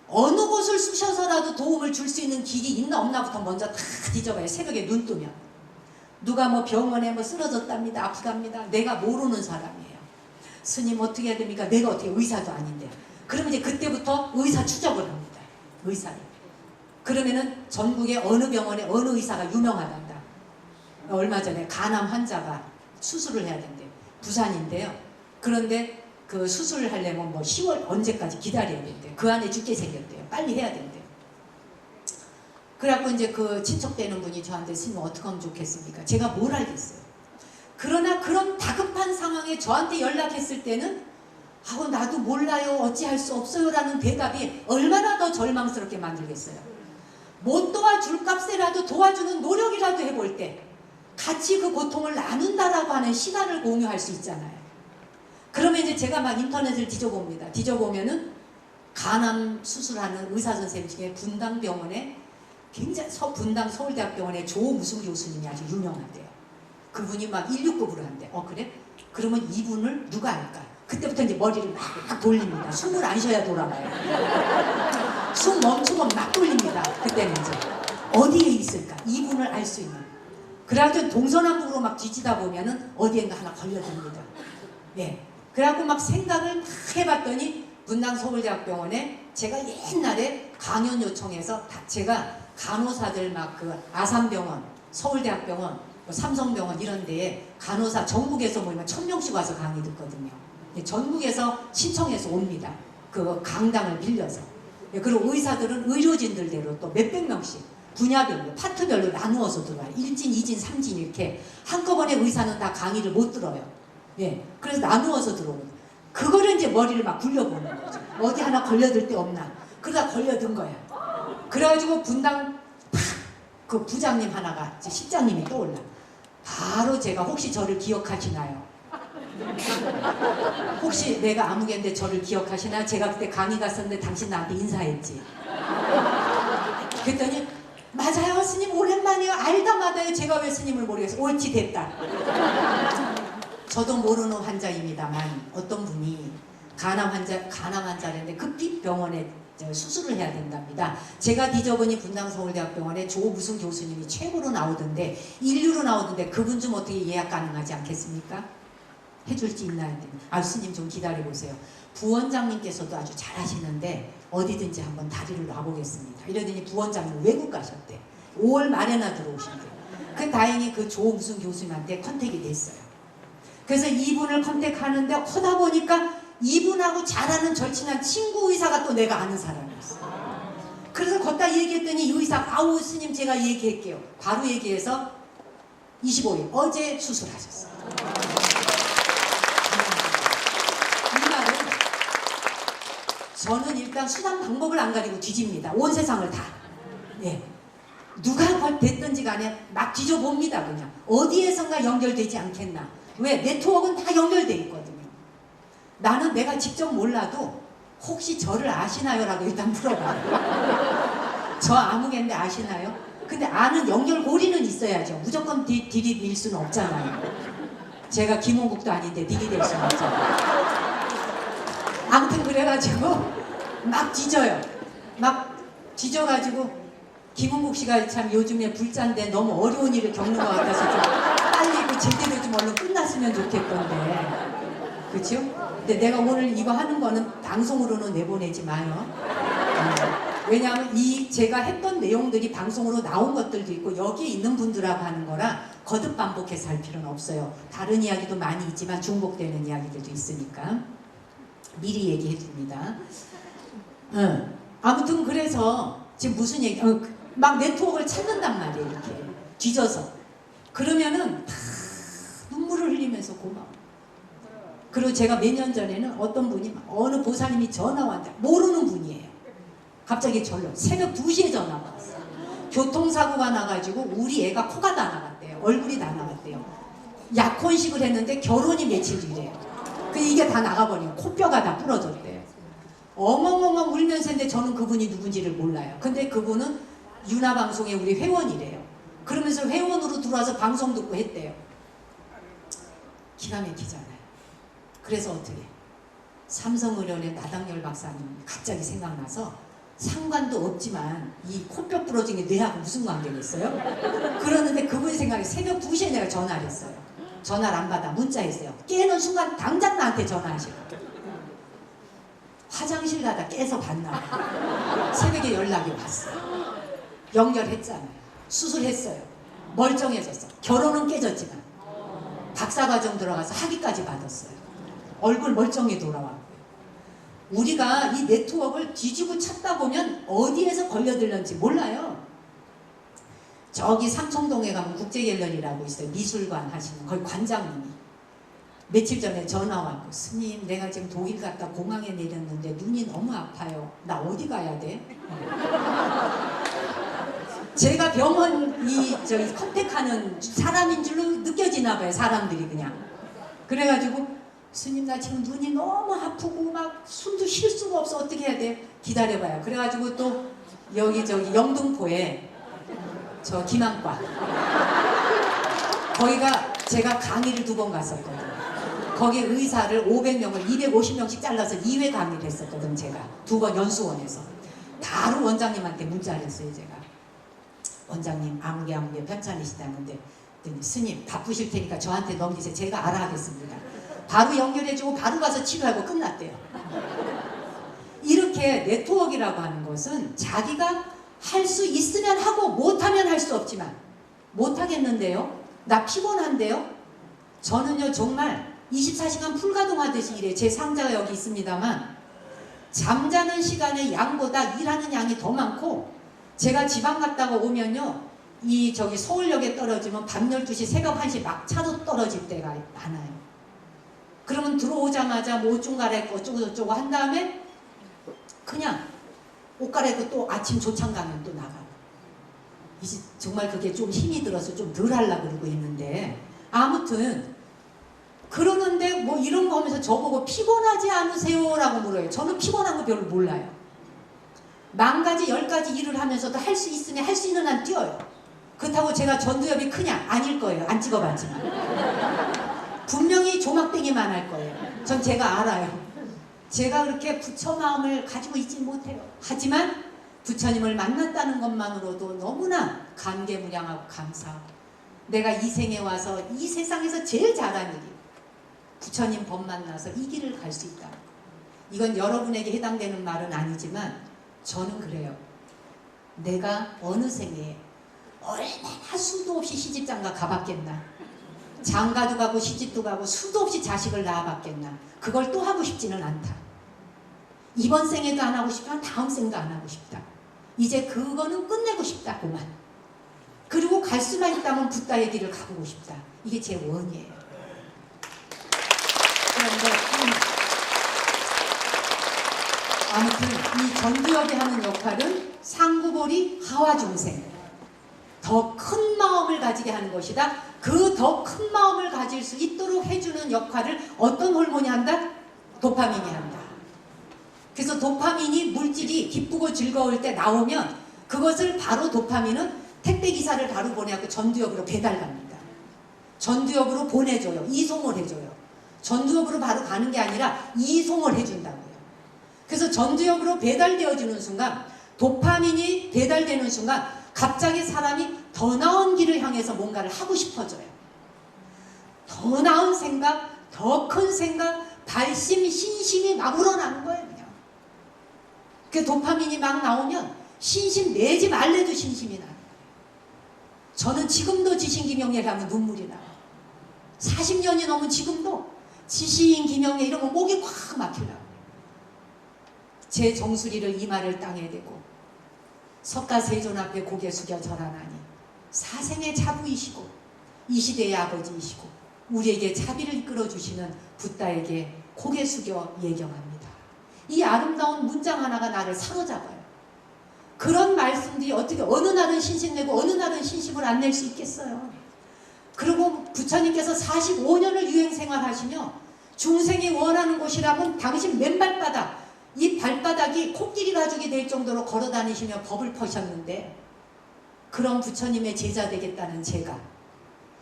어느 곳을 쑤셔서라도 도움을 줄 수 있는 길이 있나 없나부터 먼저 다 뒤져봐요. 새벽에 눈 뜨면 누가 뭐 병원에 뭐 쓰러졌답니다. 아프답니다. 내가 모르는 사람이에요. 스님 어떻게 해야 됩니까? 내가 어떻게 의사도 아닌데. 그러면 이제 그때부터 의사 추적을 합니다. 의사를. 그러면은 전국의 어느 병원에 어느 의사가 유명하단다. 얼마 전에 간암 환자가 수술을 해야 된대. 부산인데요. 그런데 그 수술을 하려면 뭐 10월 언제까지 기다려야 된대. 그 안에 죽게 생겼대요. 빨리 해야 된대. 그래갖고 이제 그 친척되는 분이 저한테 스님 어떻게 하면 좋겠습니까? 제가 뭘 알겠어요. 그러나 그런 다급한 상황에 저한테 연락했을 때는 아우 나도 몰라요. 어찌할 수 없어요. 라는 대답이 얼마나 더 절망스럽게 만들겠어요. 못 도와줄 값에라도 도와주는 노력이라도 해볼 때 같이 그 고통을 나눈다라고 하는 시간을 공유할 수 있잖아요. 그러면 이제 제가 막 인터넷을 뒤져봅니다. 뒤져보면은 간암 수술하는 의사 선생님 중에 분당병원에 굉장히 분당 서울대학병원의 조무승 교수님이 아주 유명하대요. 그분이 막 119급으로 한대. 그래? 그러면 이분을 누가 알까? 그때부터 이제 머리를 막 돌립니다. 숨을 안 쉬어야 돌아가요. 숨 멈추면 막 돌립니다. 그때는 이제 어디에 있을까? 이분을 알 수 있는. 그래가지고 동서남북으로 막 뒤지다 보면은 어디엔가 하나 걸려듭니다. 예. 그래갖고 막 생각을 막 해봤더니 분당 서울대학병원에 제가 옛날에 강연 요청해서 제가 간호사들 막 그 아산병원, 서울대학병원, 삼성병원 이런 데에 간호사 전국에서 모이면 1000명씩 와서 강의 듣거든요. 전국에서 신청해서 옵니다. 그 강당을 빌려서. 그리고 의사들은 의료진들대로 또 몇백 명씩 분야별로 파트별로 나누어서 들어와요. 1진, 2진, 3진 이렇게 한꺼번에 의사는 다 강의를 못 들어요. 예, 그래서 나누어서 들어오는. 그거를 이제 머리를 막 굴려보는 거죠. 어디 하나 걸려들 데 없나. 그러다 걸려든 거야. 그래가지고 분당 그 부장님 하나가 이제 실장님이 떠올라. 바로 제가 혹시 저를 기억하시나요? 혹시 내가 아무개인데 저를 기억하시나? 제가 그때 강의 갔었는데 당신 나한테 인사했지. 그랬더니 맞아요 스님 오랜만이에요. 알다마다요. 제가 왜 스님을 모르겠어요. 옳지 됐다. 저도 모르는 환자입니다만 어떤 분이 간암 환자인데 급히 병원에 수술을 해야 된답니다. 제가 뒤져보니 분당 서울대학병원에 조무승 교수님이 최고로 나오던데 인류로 나오던데 그분 좀 어떻게 예약 가능하지 않겠습니까? 해줄 수 있나요? 스님 좀 기다려보세요. 부원장님께서도 아주 잘하시는데 어디든지 한번 다리를 놔보겠습니다. 이러더니 부원장님 외국 가셨대. 5월 말에나 들어오신대. 그 다행히 그 조무승 교수님한테 컨택이 됐어요. 그래서 이분을 컨택하는데 하다 보니까 이분하고 잘하는 절친한 친구 의사가 또 내가 아는 사람이었어. 그래서 걷다 얘기했더니 이 의사 아우 스님 제가 얘기할게요. 바로 얘기해서 25일 어제 수술하셨어요. 이 말은 저는 일단 수단 방법을 안 가리고 뒤집니다. 온 세상을 다. 예. 누가 됐든지 간에 막 뒤져봅니다. 그냥 어디에선가 연결되지 않겠나. 왜? 네트워크는 다 연결돼 있거든요. 나는 내가 직접 몰라도 혹시 저를 아시나요? 라고 일단 물어봐요. 저 아무개인데 아시나요? 근데 아는 연결고리는 있어야죠. 무조건 딜이 될 수는 없잖아요. 제가 김홍국도 아닌데 딜이 될 수는 없잖아요. 아무튼 그래가지고 막 뒤져요. 막 뒤져가지고 김홍국 씨가 참 요즘에 불자인데 너무 어려운 일을 겪는 것 같아서 좀 빨리 그 제대로 좀 얼른 끝났으면 좋겠던데. 그렇죠? 근데 내가 오늘 이거 하는 거는 방송으로는 내보내지 마요. 왜냐하면 이 제가 했던 내용들이 방송으로 나온 것들도 있고 여기에 있는 분들하고 하는 거라 거듭 반복해서 할 필요는 없어요. 다른 이야기도 많이 있지만 중복되는 이야기들도 있으니까 미리 얘기해 줍니다. 아무튼 그래서 지금 무슨 얘기 막 네트워크를 찾는단 말이에요. 이렇게 뒤져서 그러면은 다 눈물을 흘리면서 고마워. 그리고 제가 몇 년 전에는 어떤 분이 어느 보살님이 전화 왔다. 모르는 분이에요. 갑자기 절로 새벽 2시에 전화가 왔어요. 교통사고가 나가지고 우리 애가 코가 다 나갔대요. 얼굴이 다 나갔대요. 약혼식을 했는데 결혼이 며칠 뒤래요. 이게 다 나가버리고 코뼈가 다 부러졌대요. 엉엉엉엉 울면서 했는데 저는 그분이 누군지를 몰라요. 근데 그분은 윤화방송의 우리 회원이래요. 그러면서 회원으로 들어와서 방송 듣고 했대요. 기가 막히잖아요. 그래서 어떻게 삼성의료원의 나당열 박사님 갑자기 생각나서 상관도 없지만 이 코뼈 부러진 게 뇌하고 무슨 관계가 있어요? 그러는데 그분이 생각해 새벽 2시에 내가 전화를 했어요. 전화를 안 받아. 문자했어요. 깨는 순간 당장 나한테 전화하시라고. 화장실 가다 깨서 봤나 봐. 새벽에 연락이 왔어요. 연결했잖아요. 수술했어요. 멀쩡해졌어. 결혼은 깨졌지만 박사과정 들어가서 학위까지 받았어요. 얼굴 멀쩡히 돌아왔고요. 우리가 이 네트워크를 뒤지고 찾다 보면 어디에서 걸려들는지 몰라요. 저기 삼청동에 가면 국제갤러리라고 있어요. 미술관 하시는 거기 관장님이 며칠 전에 전화 왔고, 스님 내가 지금 독일 갔다 공항에 내렸는데 눈이 너무 아파요. 나 어디 가야 돼? 제가 병원 저기 컨택하는 사람인 줄로 느껴지나 봐요. 사람들이 그냥. 그래가지고 스님 나 지금 눈이 너무 아프고 막 숨도 쉴 수가 없어. 어떻게 해야 돼? 기다려봐요. 그래가지고 또 여기 저기 영등포에 저 김한과 거기가 제가 강의를 2번 갔었거든요. 거기 의사를 500명을 250명씩 잘라서 2회 강의를 했었거든. 제가 2번 연수원에서 바로 원장님한테 문자를 했어요. 제가 원장님 아무개 편찮으시다는데 스님 바쁘실 테니까 저한테 넘기세요. 제가 알아하겠습니다. 바로 연결해주고 바로 가서 치료하고 끝났대요. 이렇게 네트워크라고 하는 것은 자기가 할 수 있으면 하고 못하면 할 수 없지만 못하겠는데요? 나 피곤한데요? 저는요 정말 24시간 풀가동하듯이 일해. 제 상자가 여기 있습니다만 잠자는 시간의 양보다 일하는 양이 더 많고, 제가 지방 갔다가 오면요 이 저기 서울역에 떨어지면 밤 12시 새벽 1시 막차도 떨어질 때가 많아요. 그러면 들어오자마자 뭐 옷 좀 갈아입고 어쩌고 저쩌고 한 다음에 그냥 옷 갈아입고 또 아침 조창 가면 또 나가고. 이제 정말 그게 좀 힘이 들어서 좀 덜 하려고 그러고 있는데, 아무튼 그러는데 뭐 이런 거 하면서 저보고 피곤하지 않으세요? 라고 물어요. 저는 피곤한 거 별로 몰라요. 10가지 10가지 일을 하면서도 할 수 있으면 할 수 있는 한 뛰어요. 그렇다고 제가 전두엽이 크냐? 아닐 거예요. 안 찍어봤지만 분명히 조막뱅이만 할 거예요. 전 제가 알아요. 제가 그렇게 부처 마음을 가지고 있지 못해요. 하지만 부처님을 만났다는 것만으로도 너무나 감개무량하고 감사하고, 내가 이 생에 와서 이 세상에서 제일 잘한 일이 부처님 법 만나서 이 길을 갈 수 있다. 이건 여러분에게 해당되는 말은 아니지만 저는 그래요. 내가 어느 생에 얼마나 수도 없이 시집장가 가봤겠나. 장가도 가고 시집도 가고 수도 없이 자식을 낳아봤겠나. 그걸 또 하고 싶지는 않다. 이번 생에도 안 하고 싶다. 다음 생도 안 하고 싶다. 이제 그거는 끝내고 싶다. 그만. 그리고 갈 수만 있다면 붓다의 길을 가보고 싶다. 이게 제 원이에요. 그런데 아무튼 이 전두엽이 하는 역할은 상구보리 하와중생, 더 큰 마음을 가지게 하는 것이다. 그 더 큰 마음을 가질 수 있도록 해주는 역할을 어떤 호르몬이 한다? 도파민이 한다. 그래서 도파민이 물질이 기쁘고 즐거울 때 나오면 그것을 바로 도파민은 택배기사를 바로 보내갖고 전두엽으로 배달갑니다. 전두엽으로 보내줘요. 이송을 해줘요. 전두엽으로 바로 가는 게 아니라 이송을 해준다고요. 그래서 전두엽으로 배달되어지는 순간, 도파민이 배달되는 순간 갑자기 사람이 더 나은 길을 향해서 뭔가를 하고 싶어져요. 더 나은 생각, 더 큰 생각, 발심, 신심이 막 우러나는 거예요. 그냥. 그 도파민이 막 나오면 신심 내지 말래도 신심이 나요. 저는 지금도 지신기명예를 하면 눈물이 나요. 40년이 넘은 지금도 지신기명예 이러면 목이 콱 막히려고. 제 정수리를 이마를 땅에 대고 석가세존 앞에 고개 숙여 절하나니 사생의 자부이시고 이 시대의 아버지이시고 우리에게 자비를 이끌어주시는 붓다에게 고개 숙여 예경합니다. 이 아름다운 문장 하나가 나를 사로잡아요. 그런 말씀들이 어떻게 어느 날은 신심 내고 어느 날은 신심을 안 낼 수 있겠어요. 그리고 부처님께서 45년을 유행생활 하시며 중생이 원하는 곳이라면 당신 맨발바닥, 이 발바닥이 코끼리 가죽이 될 정도로 걸어다니시며 법을 퍼셨는데, 그런 부처님의 제자 되겠다는 제가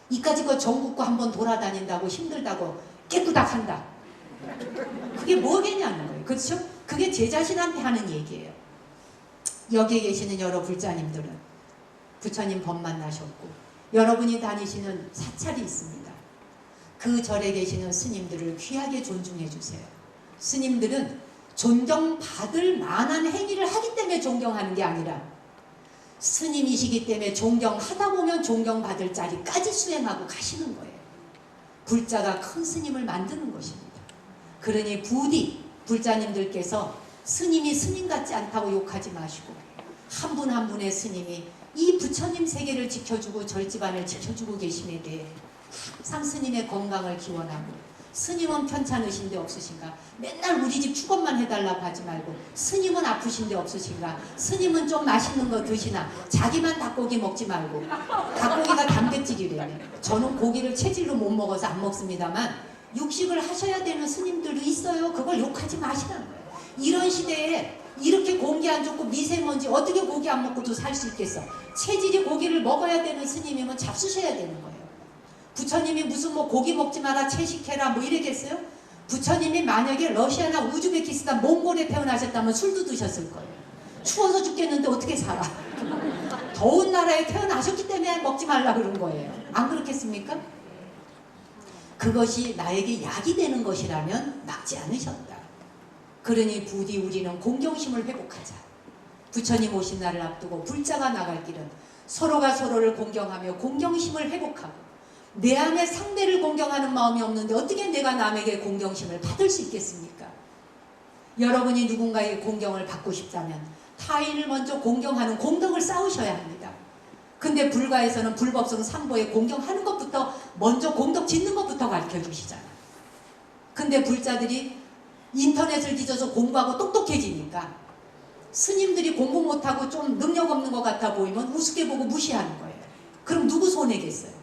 이까짓 전국과 한번 돌아다닌다고 힘들다고 깨꾸닥한다. 그게 뭐겠냐는 거예요. 그렇죠? 그게 제 자신한테 하는 얘기예요. 여기에 계시는 여러 불자님들은 부처님 법 만나셨고 여러분이 다니시는 사찰이 있습니다. 그 절에 계시는 스님들을 귀하게 존중해 주세요. 스님들은 존경받을 만한 행위를 하기 때문에 존경하는 게 아니라 스님이시기 때문에 존경하다 보면 존경받을 자리까지 수행하고 가시는 거예요. 불자가 큰 스님을 만드는 것입니다. 그러니 부디 불자님들께서 스님이 스님 같지 않다고 욕하지 마시고 한 분 한 분의 스님이 이 부처님 세계를 지켜주고 절집안을 지켜주고 계심에 대해 항상 스님의 건강을 기원하고, 스님은 편찮으신데 없으신가? 맨날 우리 집 축원만 해달라고 하지 말고 스님은 아프신데 없으신가? 스님은 좀 맛있는 거 드시나? 자기만 닭고기 먹지 말고. 닭고기가 단백질이래요. 저는 고기를 체질로 못 먹어서 안 먹습니다만 육식을 하셔야 되는 스님들도 있어요. 그걸 욕하지 마시라는 거예요. 이런 시대에 이렇게 공기 안 좋고 미세먼지 어떻게 고기 안 먹고도 살 수 있겠어? 체질이 고기를 먹어야 되는 스님이면 잡수셔야 되는 거예요. 부처님이 무슨 뭐 고기 먹지 마라 채식해라 뭐 이랬겠어요? 부처님이 만약에 러시아나 우즈베키스탄 몽골에 태어나셨다면 술도 드셨을 거예요. 추워서 죽겠는데 어떻게 살아? 더운 나라에 태어나셨기 때문에 먹지 말라 그런 거예요. 안 그렇겠습니까? 그것이 나에게 약이 되는 것이라면 막지 않으셨다. 그러니 부디 우리는 공경심을 회복하자. 부처님 오신 날을 앞두고 불자가 나갈 길은 서로가 서로를 공경하며 공경심을 회복하고, 내 안에 상대를 공경하는 마음이 없는데 어떻게 내가 남에게 공경심을 받을 수 있겠습니까? 여러분이 누군가에게 공경을 받고 싶다면 타인을 먼저 공경하는 공덕을 쌓으셔야 합니다. 근데 불가에서는 불법성 삼보에 공경하는 것부터 먼저 공덕 짓는 것부터 가르쳐 주시잖아. 근데 불자들이 인터넷을 뒤져서 공부하고 똑똑해지니까 스님들이 공부 못하고 좀 능력 없는 것 같아 보이면 우습게 보고 무시하는 거예요. 그럼 누구 손해겠어요?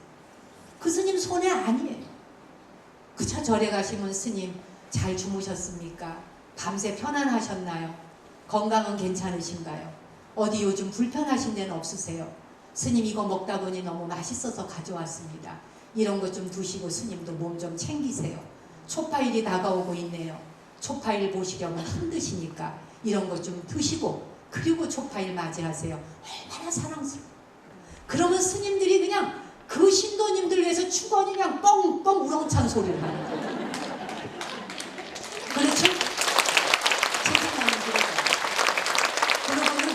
그 스님 손해 아니에요. 그저 절에 가시면 스님 잘 주무셨습니까? 밤새 편안하셨나요? 건강은 괜찮으신가요? 어디 요즘 불편하신 데는 없으세요? 스님 이거 먹다 보니 너무 맛있어서 가져왔습니다. 이런 거 좀 드시고 스님도 몸 좀 챙기세요. 초파일이 다가오고 있네요. 초파일 보시려면 힘드시니까 이런 거 좀 드시고 그리고 초파일 맞이하세요. 얼마나 사랑스러워. 그러면 스님들이 그냥 그 신도님들 위해서 축원이 그냥 뻥뻥 우렁찬 소리를 하는 거예요. 그렇죠? 세상만은 그러잖아요. 그러면은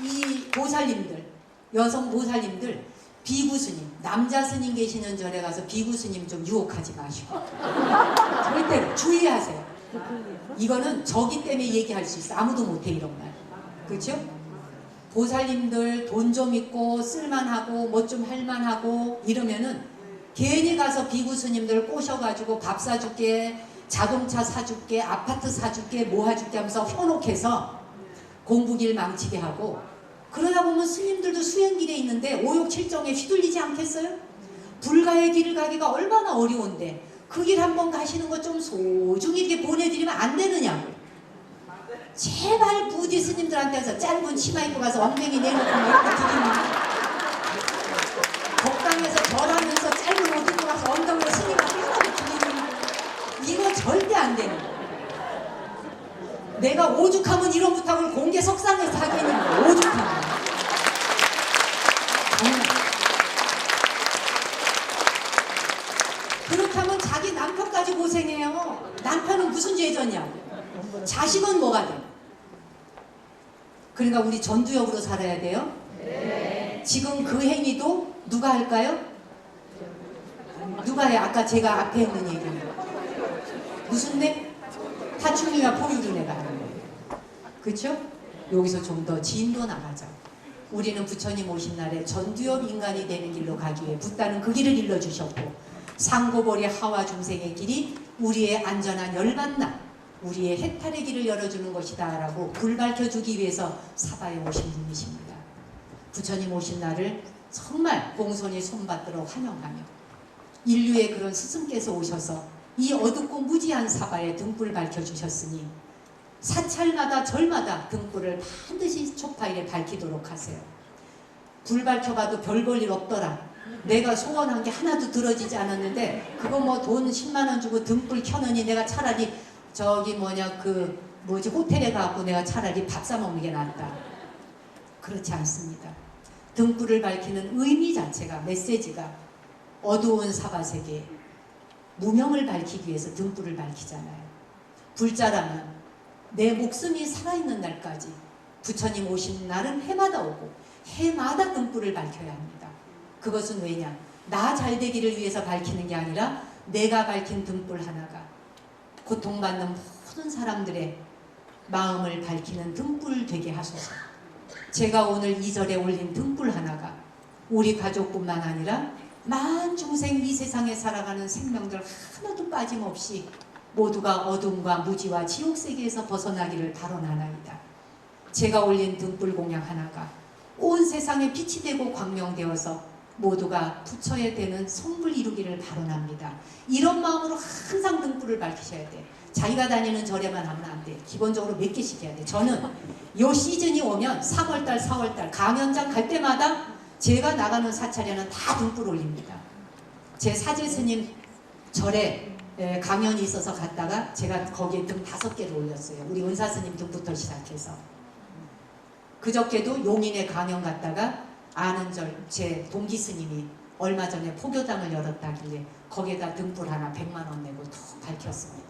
이 보살님들, 여성 보살님들, 비구 스님, 남자 스님 계시는 절에 가서 비구 스님 좀 유혹하지 마시고 절대로 주의하세요. 이거는 저기 때문에 얘기할 수 있어. 아무도 못해 이런 말. 그렇죠? 보살님들 돈 좀 있고 쓸만하고 뭐 좀 할만하고 이러면은 괜히 가서 비구 스님들 꼬셔가지고 밥 사줄게, 자동차 사줄게, 아파트 사줄게, 뭐 해줄게 하면서 현혹해서 공부길 망치게 하고, 그러다 보면 스님들도 수행길에 있는데 오욕칠정에 휘둘리지 않겠어요? 불가의 길을 가기가 얼마나 어려운데 그 길 한번 가시는 거 좀 소중히 이렇게 보내드리면 안 되느냐고. 제발 부디 스님들한테서 짧은 치마 입고 가서 엉덩이 내놓고 이렇게 드리면, 법당에서 절하면서 짧은 옷 입고 가서 엉덩이에 스님한테 이렇게 드리는, 이거 절대 안 되는 거예요. 내가 오죽하면 이런 부탁을 공개 석상에서 하겠는 거예요. 오죽하면. 그렇다면 자기 남편까지 고생해요. 남편은 무슨 죄 졌냐고. 자식은 뭐가 돼? 그러니까 우리 전두엽으로 살아야 돼요. 네. 지금 그 행위도 누가 할까요? 누가 해? 아까 제가 앞에 했는 얘기는 무슨 내? 타충이와 포유류네가 하는 거예요. 그렇죠? 여기서 좀 더 진도 나가자. 우리는 부처님 오신 날에 전두엽 인간이 되는 길로 가기 위해 붓다는 그 길을 일러주셨고, 상고보리 하와 중생의 길이 우리의 안전한 열반나, 우리의 해탈의 길을 열어주는 것이다 라고 불 밝혀주기 위해서 사바에 오신 분이십니다. 부처님 오신 날을 정말 공손히 손받들어 환영하며, 인류의 그런 스승께서 오셔서 이 어둡고 무지한 사바에 등불 밝혀주셨으니 사찰마다 절마다 등불을 반드시 초파일에 밝히도록 하세요. 불 밝혀봐도 별 볼 일 없더라. 내가 소원한 게 하나도 들어지지 않았는데 그거 뭐 돈 10만원 주고 등불 켜느니 내가 차라리 저기 호텔에 가고 내가 차라리 밥 사 먹는 게 낫다. 그렇지 않습니다. 등불을 밝히는 의미 자체가, 메시지가 어두운 사바세계, 무명을 밝히기 위해서 등불을 밝히잖아요. 불자라면 내 목숨이 살아있는 날까지 부처님 오신 날은 해마다 오고 해마다 등불을 밝혀야 합니다. 그것은 왜냐? 나 잘되기를 위해서 밝히는 게 아니라 내가 밝힌 등불 하나가 고통받는 모든 사람들의 마음을 밝히는 등불 되게 하소서. 제가 오늘 이 절에 올린 등불 하나가 우리 가족뿐만 아니라 만중생 이 세상에 살아가는 생명들 하나도 빠짐없이 모두가 어둠과 무지와 지옥세계에서 벗어나기를 바라나이다. 제가 올린 등불 공약 하나가 온 세상에 빛이 되고 광명되어서 모두가 부처에 되는 성불 이루기를 바라납니다. 이런 마음으로 항상 등불을 밝히셔야 돼. 자기가 다니는 절에만 하면 안 돼. 기본적으로 몇 개씩 해야 돼. 저는 요 시즌이 오면 3월달, 4월달 강연장 갈 때마다 제가 나가는 사찰에는 다 등불 올립니다. 제 사제 스님 절에 강연이 있어서 갔다가 제가 거기에 등 5개를 올렸어요. 우리 은사 스님 등부터 시작해서. 그저께도 용인에 강연 갔다가 아는 제 동기 스님이 얼마 전에 포교당을 열었다길래 거기에다 등불 하나 100만 원 내고 툭 밝혔습니다.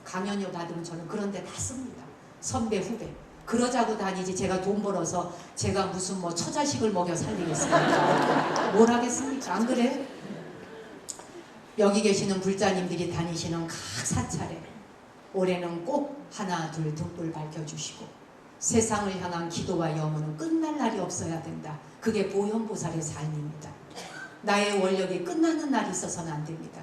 강연료 받으면 저는 그런 데 다 씁니다. 선배 후배 그러자고 다니지 제가 돈 벌어서 제가 무슨 뭐 처자식을 먹여 살리겠습니까? 뭘 하겠습니까? 안 그래? 여기 계시는 불자님들이 다니시는 각 사찰에 올해는 꼭 하나 둘 등불 밝혀주시고 세상을 향한 기도와 염원은 끝날 날이 없어야 된다. 그게 보현보살의 삶입니다. 나의 원력이 끝나는 날이 있어서는 안 됩니다.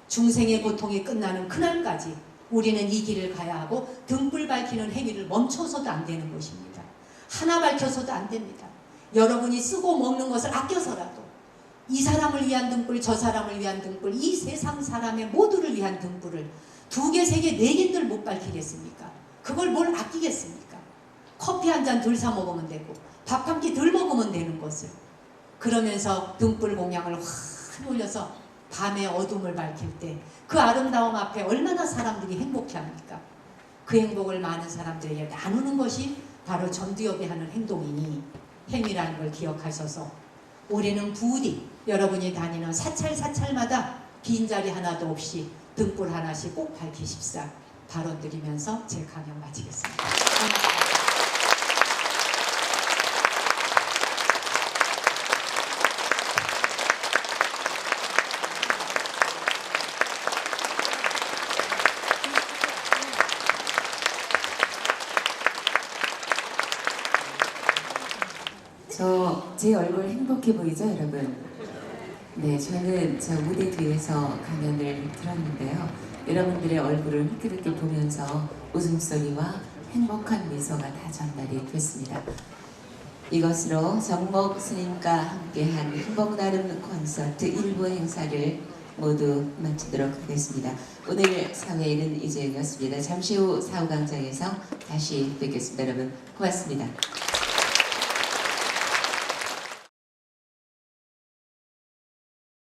중생의 고통이 끝나는 그날까지 우리는 이 길을 가야 하고 등불 밝히는 행위를 멈춰서도 안 되는 것입니다. 하나 밝혀서도 안 됩니다. 여러분이 쓰고 먹는 것을 아껴서라도 이 사람을 위한 등불, 저 사람을 위한 등불, 이 세상 사람의 모두를 위한 등불을 2개, 3개, 4개들 못 밝히겠습니까? 그걸 뭘 아끼겠습니까? 커피 한 잔 덜 사 먹으면 되고 밥 한 끼 덜 먹으면 되는 것을 그러면서 등불 공양을 확 올려서 밤의 어둠을 밝힐 때 그 아름다움 앞에 얼마나 사람들이 행복해합니까? 그 행복을 많은 사람들에게 나누는 것이 바로 전두엽이 하는 행동이니 행위라는 걸 기억하셔서 올해는 부디 여러분이 다니는 사찰마다 빈자리 하나도 없이 등불 하나씩 꼭 밝히십사 발언 드리면서 제 강연 마치겠습니다. 제 얼굴 행복해 보이죠, 여러분? 네, 저는 저 무대 뒤에서 강연을 들었는데요. 여러분들의 얼굴을 흐릿하게 보면서 웃음소리와 행복한 미소가 다 전달이 됐습니다. 이것으로 정목 스님과 함께한 행복나눔 콘서트 1부 행사를 모두 마치도록 하겠습니다. 오늘 사회일은 이재영이었습니다. 잠시 후 사후광장에서 다시 뵙겠습니다. 여러분 고맙습니다.